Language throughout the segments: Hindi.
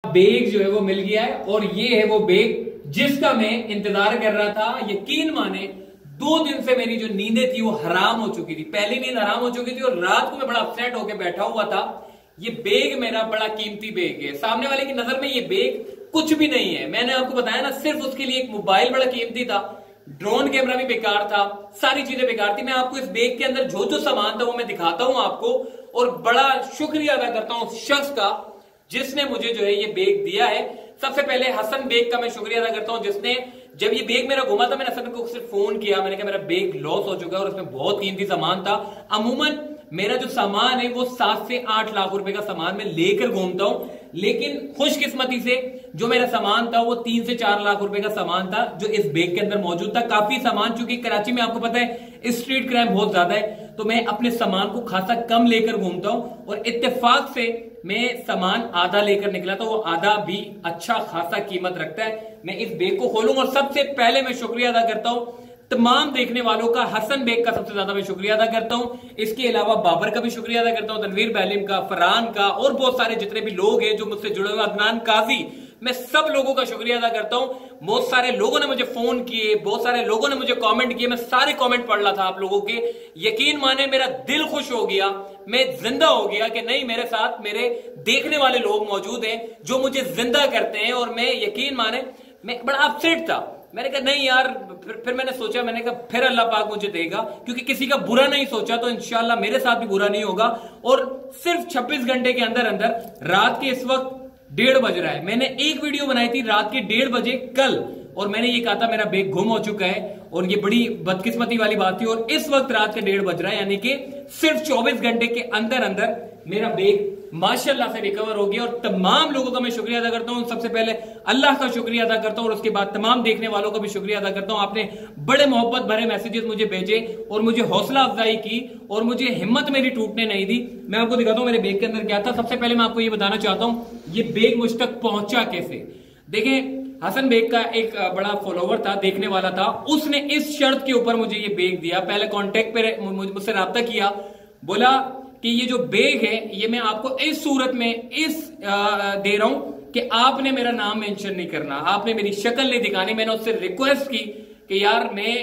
बेग जो है वो मिल गया है और ये है वो बेग जिसका मैं इंतजार कर रहा था। यकीन माने 2 दिन से मेरी जो नींदें थी वो हराम हो चुकी थी, पहली नींद हराम हो चुकी थी और रात को मैं बड़ा अपसेट होकर बैठा हुआ था। ये बेग मेरा बड़ा कीमती बेग है। सामने वाले की नजर में ये बेग कुछ भी नहीं है। मैंने आपको बताया ना, सिर्फ उसके लिए एक मोबाइल बड़ा कीमती था, ड्रोन कैमरा भी बेकार था, सारी चीजें बेकार थी। मैं आपको इस बेग के अंदर जो जो सामान था वो मैं दिखाता हूं आपको, और बड़ा शुक्रिया अदा करता हूं उस शख्स का जिसने मुझे जो है ये बेग दिया है। सबसे पहले हसन बेग का मैं शुक्रिया अदा करता हूं, जिसने जब ये बेग मेरा घुमा था मैंने हसन को सिर्फ फोन किया, मैंने कहा मेरा बेग लॉस हो चुका है और उसमें बहुत कीमती सामान था। अमूमन मेरा जो सामान है वो 7 से 8 लाख रुपए का सामान मैं लेकर घूमता हूं, लेकिन खुशकिस्मती से जो मेरा सामान था वो 3 से 4 लाख रुपए का सामान था जो इस बेग के अंदर मौजूद था। काफी सामान, चूंकि कराची में आपको पता है स्ट्रीट क्राइम बहुत ज्यादा है, तो मैं अपने सामान को खासा कम लेकर घूमता हूं और इत्तेफाक से मैं सामान आधा लेकर निकला था, वो आधा भी अच्छा खासा कीमत रखता है। मैं इस बेग को खोलूंगा और सबसे पहले मैं शुक्रिया अदा करता हूं तमाम देखने वालों का। हसन बेग का सबसे ज्यादा मैं शुक्रिया अदा करता हूं, इसके अलावा बाबर का भी शुक्रिया अदा करता हूं, तनवीर बैलिम का, फरहान का और बहुत सारे जितने भी लोग हैं जो मुझसे जुड़े हुए, अदनान काजी, मैं सब लोगों का शुक्रिया अदा करता हूं। बहुत सारे लोगों ने मुझे फोन किए, बहुत सारे लोगों ने मुझे कमेंट किए, मैं सारे कमेंट पढ़ रहा था आप लोगों के। यकीन माने मेरा दिल खुश हो गया, मैं जिंदा हो गया कि नहीं मेरे साथ मेरे देखने वाले लोग मौजूद हैं जो मुझे जिंदा करते हैं। और मैं यकीन माने मैं बड़ा अपसेट था, मैंने कहा नहीं यार, फिर मैंने सोचा, मैंने कहा फिर अल्लाह पाक मुझे देगा, क्योंकि किसी का बुरा नहीं सोचा तो इंशाल्लाह मेरे साथ भी बुरा नहीं होगा। और सिर्फ 26 घंटे के अंदर अंदर रात के इस वक्त 1:30 बज रहा है, मैंने एक वीडियो बनाई थी रात के 1:30 बजे कल, और मैंने ये कहा था मेरा बेग गुम हो चुका है, और ये बड़ी बदकिस्मती वाली बात थी। और इस वक्त रात के 1:30 बज रहा है, यानी कि सिर्फ 24 घंटे के अंदर अंदर मेरा बेग माशाल्लाह से रिकवर हो गया। और तमाम लोगों का मैं शुक्रिया अदा करता हूं। सबसे पहले अल्लाह का शुक्रिया अदा करता हूं और उसके बाद तमाम देखने वालों का भी शुक्रिया अदा करता हूं। आपने बड़े मोहब्बत भरे मैसेजेस मुझे भेजे और मुझे हौसला अफजाई की और मुझे हिम्मत मेरी टूटने नहीं दी। मैं आपको दिखाता हूं मेरे बेग के अंदर क्या था। सबसे पहले मैं आपको ये बताना चाहता हूं ये बेग मुझ तक पहुंचा कैसे। देखें, हसन बेग का एक बड़ा फॉलोवर था, देखने वाला था, उसने इस शर्त के ऊपर मुझे ये बेग दिया। पहले कांटेक्ट पे मुझसे राब्ता किया, बोला कि ये जो बेग है ये मैं आपको इस सूरत में दे रहा हूं कि आपने मेरा नाम मेंशन नहीं करना, आपने मेरी शक्ल नहीं दिखानी। मैंने उससे रिक्वेस्ट की कि यार मैं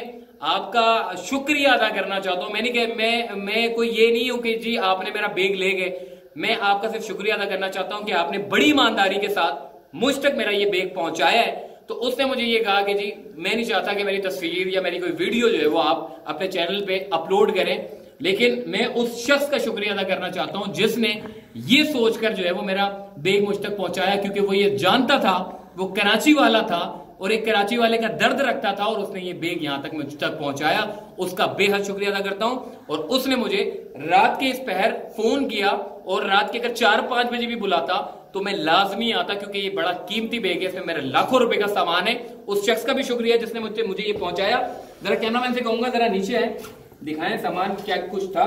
आपका शुक्रिया अदा करना चाहता हूं, मैंने कहा मैं कोई ये नहीं हूं कि जी आपने मेरा बेग ले गए, मैं आपका सिर्फ शुक्रिया अदा करना चाहता हूं कि आपने बड़ी ईमानदारी के साथ मुझ तक मेरा ये बेग पहुंचाया है। तो उसने मुझे ये कहा कि जी मैं नहीं चाहता कि मेरी तस्वीर या मेरी कोई वीडियो जो है वो आप अपने चैनल पे अपलोड करें, लेकिन मैं उस शख्स का शुक्रिया अदा करना चाहता हूं जिसने ये सोचकर जो है वो मेरा बेग मुझ तक पहुंचाया, क्योंकि वो ये जानता था, वो कराची वाला था और एक कराची वाले का दर्द रखता था, और उसने ये बेग यहां तक मुझ तक पहुंचाया। उसका बेहद शुक्रिया अदा करता हूं। और उसने मुझे रात के इस पहर फोन किया, और रात के अगर 4-5 बजे भी बुलाता तो मैं लाजमी आता, क्योंकि ये बड़ा कीमती बेग है, इसमें मेरे लाखों रुपए का सामान है। उस शख्स का भी शुक्रिया जिसने मुझे ये पहुंचाया। जरा कैमरामैन से कहूंगा जरा नीचे है, दिखाएं सामान क्या कुछ था।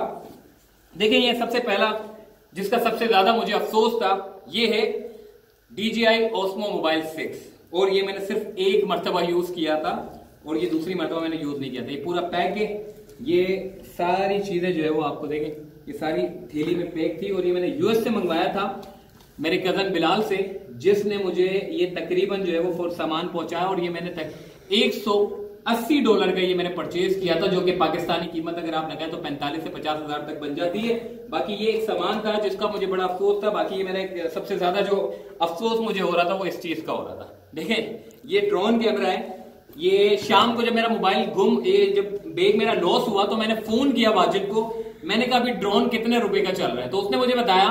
देखिए, ये सबसे पहला जिसका सबसे ज्यादा मुझे अफसोस था ये है DJI Osmo Mobile 6, और ये मैंने सिर्फ एक मरतबा यूज किया था और ये दूसरी मरतबा मैंने यूज नहीं किया था। ये पूरा पैक है, ये सारी चीजें जो है वो आपको देखें, ये सारी थैली में पैक थी, और ये मैंने US से मंगवाया था मेरे कजन बिलाल से, जिसने मुझे ये तकरीबन जो है वो सामान पहुंचाया। और ये मैंने $180 का ये मैंने परचेज किया था, जो कि पाकिस्तानी कीमत अगर आप लगाए तो 45 से 50 हजार तक बन जाती है। बाकी ये एक सामान था जिसका मुझे बड़ा अफसोस था। बाकी ये मैंने सबसे ज्यादा जो अफसोस मुझे हो रहा था वो इस चीज का हो रहा था। देखें, ये ड्रोन कैमरा है। ये शाम को जब मेरा मोबाइल जब बेग मेरा लॉस हुआ तो मैंने फोन किया वाजिद को, मैंने कहा अभी ड्रोन कितने रुपए का चल रहा है, तो उसने मुझे बताया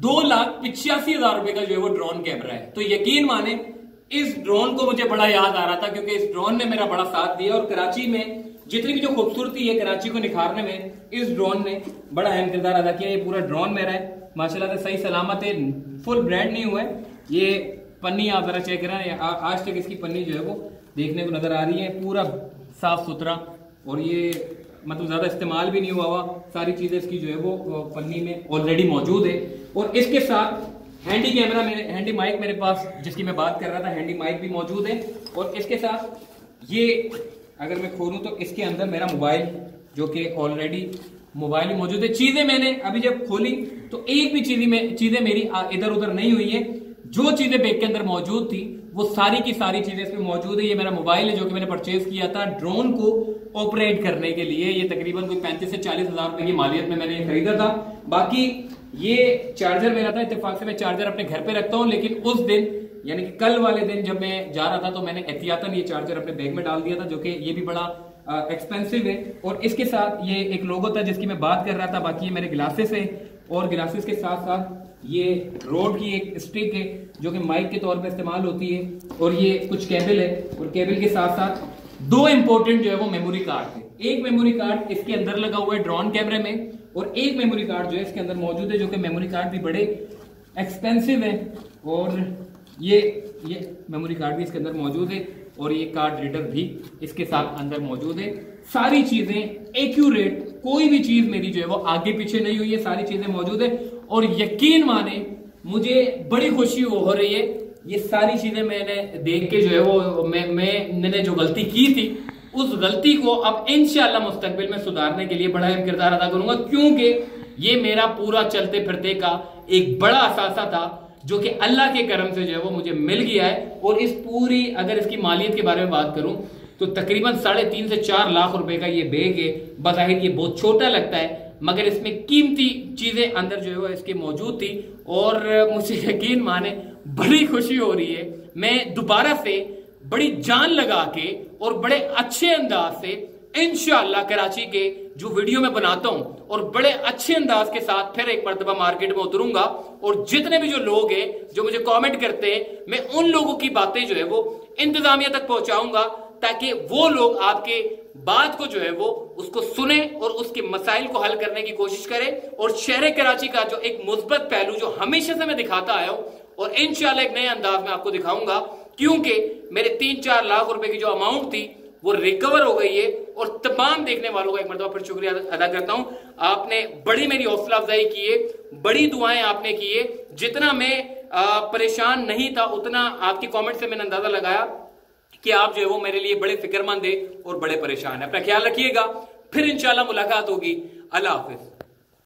2,85,000 रुपए का जो है वो ड्रोन कैमरा है। तो यकीन माने इस ड्रोन को मुझे बड़ा याद आ रहा था, क्योंकि इस ड्रोन ने मेरा बड़ा साथ दिया, और कराची में जितनी भी जो खूबसूरती है कराची को निखारने में इस ड्रोन ने बड़ा अहम किरदार अदा किया। ये पूरा ड्रोन मेरा है, माशाल्लाह से सही सलामत है, फुल ब्रांड नहीं हुआ है। ये पन्नी आप जरा चेक करें, आज तक इसकी पन्नी जो है वो देखने को नजर आ रही है, पूरा साफ सुथरा, और ये मतलब ज्यादा इस्तेमाल भी नहीं हुआ। सारी चीजें इसकी जो है वो पन्नी में ऑलरेडी मौजूद है। और इसके साथ हैंडी कैमरा हैंडी माइक मेरे पास, जिसकी मैं बात कर रहा था, हैंडी माइक भी मौजूद है। और इसके साथ ये अगर मैं खोलूं तो इसके अंदर मेरा मोबाइल, जो कि ऑलरेडी मोबाइल में मौजूद है। चीजें मैंने अभी जब खोली तो एक भी चीजें मेरी इधर उधर नहीं हुई है। जो चीजें बैग के अंदर मौजूद थी वो सारी की सारी चीजें इसमें मौजूद है। ये मेरा मोबाइल है जो कि मैंने परचेज किया था ड्रोन को ऑपरेट करने के लिए। ये तकरीबन कोई 35 से 40 हजार रुपए की मालियत में मैंने ये खरीदा था। बाकी ये चार्जर मेरा था, इत्तेफाक से मैं चार्जर अपने घर पे रखता हूं, लेकिन उस दिन यानी कि कल वाले दिन जब मैं जा रहा था तो मैंने एहतियातन ये चार्जर अपने बैग में डाल दिया था, जो कि ये भी बड़ा एक्सपेंसिव है। और इसके साथ ये एक लोगो था जिसकी मैं बात कर रहा था। बाकी ये मेरे ग्लासेस है और ग्लासेस के साथ साथ ये रोड की एक स्टिक है जो कि माइक के तौर पे इस्तेमाल होती है। और ये कुछ केबल है और केबल के साथ साथ दो इंपॉर्टेंट जो है वो मेमोरी कार्ड है। एक मेमोरी कार्ड इसके अंदर लगा हुआ है ड्रोन कैमरे में और एक मेमोरी कार्ड जो है इसके अंदर मौजूद है, जो कि मेमोरी कार्ड भी बड़े एक्सपेंसिव है। और ये मेमोरी कार्ड भी इसके अंदर मौजूद है और ये कार्ड रीडर भी इसके साथ अंदर मौजूद है। सारी चीजें एक्यूरेट, कोई भी चीज मेरी जो है वो आगे पीछे नहीं हुई है, सारी चीजें मौजूद है। और यकीन माने मुझे बड़ी खुशी हो रही है। ये सारी चीजें मैंने देख के जो है वो मैंने जो गलती की थी उस गलती को अब इंशाअल्लाह मुस्तकबिल में सुधारने के लिए बड़ा अहम किरदार अदा करूंगा, क्योंकि ये मेरा पूरा चलते फिरते का एक बड़ा असासा था जो कि अल्लाह के करम से जो है वो मुझे मिल गया है। और इस पूरी अगर इसकी मालियत के बारे में बात करूं तो तकरीबन 3.5 से 4 लाख रुपए का ये बैग है। बज़ाहिर ये बहुत छोटा लगता है मगर इसमें कीमती चीजें अंदर जो है वो इसकी मौजूद थी और मुझे यकीन माने बड़ी खुशी हो रही है। मैं दोबारा से बड़ी जान लगा के और बड़े अच्छे अंदाज से इंशाअल्लाह कराची के जो वीडियो में बनाता हूं और बड़े अच्छे अंदाज के साथ फिर एक मर्तबा मार्केट में उतरूंगा। और जितने भी जो लोग हैं जो मुझे कमेंट करते हैं, मैं उन लोगों की बातें जो है वो इंतजामिया तक पहुंचाऊंगा ताकि वो लोग आपके बात को जो है वो उसको सुने और उसके मसाइल को हल करने की कोशिश करें। और शहर कराची का जो एक मुस्बत पहलू जो हमेशा से मैं दिखाता आया हूं और इंशाल्लाह एक नए अंदाज में आपको दिखाऊंगा, क्योंकि मेरे 3-4 लाख रुपए की जो अमाउंट थी वो रिकवर हो गई है। और तमाम देखने वालों का एक मरतबा फिर शुक्रिया अदा करता हूं। आपने बड़ी मेरी हौसला अफजाई की है, बड़ी दुआएं आपने की है। जितना मैं परेशान नहीं था उतना आपकी कमेंट से मैंने अंदाजा लगाया कि आप जो है वो मेरे लिए बड़े फिक्रमंद है और बड़े परेशान है। अपना ख्याल रखिएगा, फिर इंशाल्लाह मुलाकात होगी। अल्लाह हाफिज।